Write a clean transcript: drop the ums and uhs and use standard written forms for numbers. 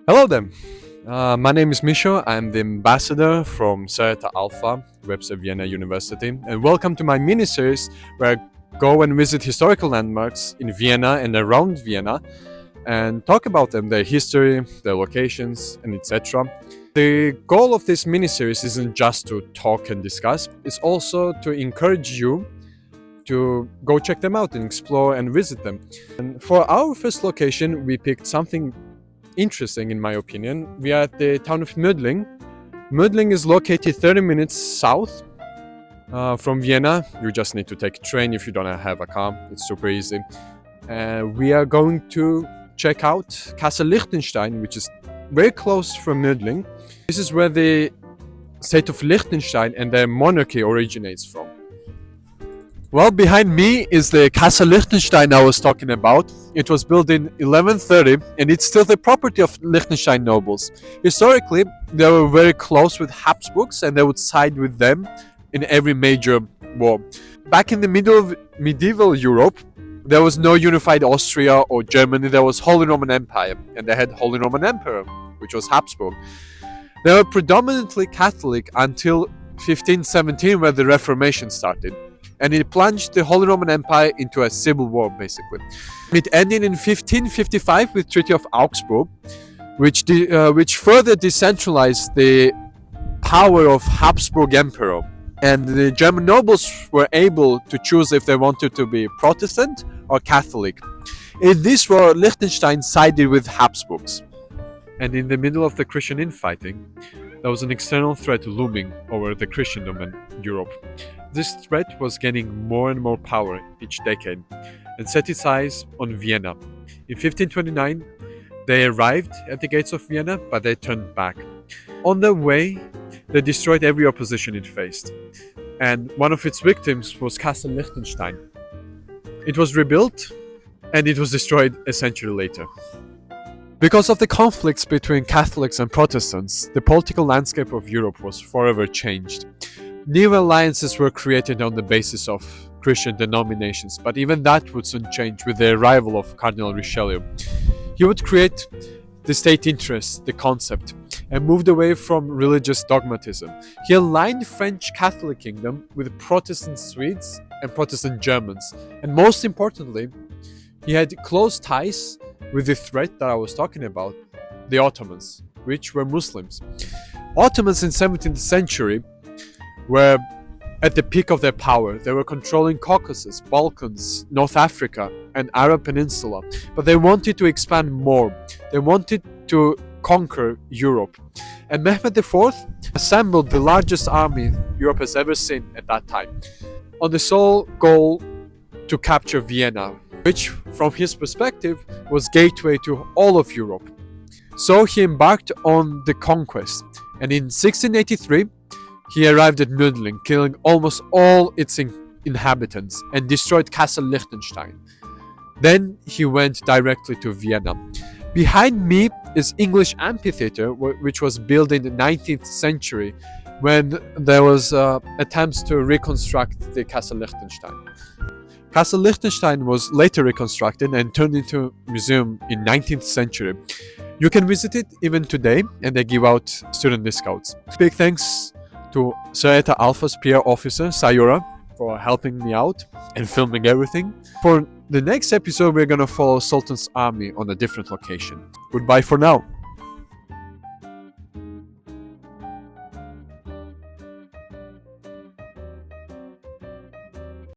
Hello there. My name is Misho. I'm the ambassador from SIR Eta Alpha, Webster Vienna University, and welcome to my mini-series where I go and visit historical landmarks in Vienna and around Vienna and talk about them, their history, their locations, and etc. The goal of this mini-series isn't just to talk and discuss, it's also to encourage you to go check them out and explore and visit them. And for our first location, we picked something interesting in my opinion. We are at the town of Mödling. Mödling is located 30 minutes south from Vienna. You just need to take a train if you don't have a car. It's super easy. We are going to check out Castle Liechtenstein, which is very close from Mödling. This is where the state of Liechtenstein and their monarchy originates from. Well, behind me is the Castle Liechtenstein I was talking about. It was built in 1130 and it's still the property of Liechtenstein nobles. Historically, they were very close with Habsburgs and they would side with them in every major war. Back in the middle of medieval Europe, there was no unified Austria or Germany. There was Holy Roman Empire and they had Holy Roman Emperor, which was Habsburg. They were predominantly Catholic until 1517 where the Reformation started. And it plunged the Holy Roman Empire into a civil war, basically. It ended in 1555 with Treaty of Augsburg, which further decentralized the power of Habsburg Emperor. And the German nobles were able to choose if they wanted to be Protestant or Catholic. In this war, Liechtenstein sided with Habsburgs. And in the middle of the Christian infighting, there was an external threat looming over the Christendom in Europe. This threat was gaining more and more power each decade and set its eyes on Vienna. In 1529, they arrived at the gates of Vienna, but they turned back. On their way, they destroyed every opposition it faced, and one of its victims was Castle Liechtenstein. It was rebuilt, and it was destroyed a century later. Because of the conflicts between Catholics and Protestants, the political landscape of Europe was forever changed. New alliances were created on the basis of Christian denominations, but even that would soon change with the arrival of Cardinal Richelieu. He would create the state interest, the concept, and moved away from religious dogmatism. He aligned French Catholic kingdom with Protestant Swedes and Protestant Germans, and most importantly, he had close ties with the threat that I was talking about, the Ottomans, which were Muslims. Ottomans in 17th century were at the peak of their power. They were controlling Caucasus, Balkans, North Africa, and Arab Peninsula. But they wanted to expand more. They wanted to conquer Europe. And Mehmed IV assembled the largest army Europe has ever seen at that time, on the sole goal to capture Vienna, which, from his perspective, was gateway to all of Europe. So he embarked on the conquest, and in 1683, he arrived at Mödling, killing almost all its inhabitants and destroyed Castle Liechtenstein. Then he went directly to Vienna. Behind me is English amphitheater, which was built in the 19th century when there was attempts to reconstruct the Castle Liechtenstein. Castle Liechtenstein was later reconstructed and turned into a museum in 19th century. You can visit it even today, and they give out student discounts. Big thanks to SIR Eta Alpha's PR officer, Saiora, for helping me out and filming everything. For the next episode, we're gonna follow Sultan's army on a different location. Goodbye for now.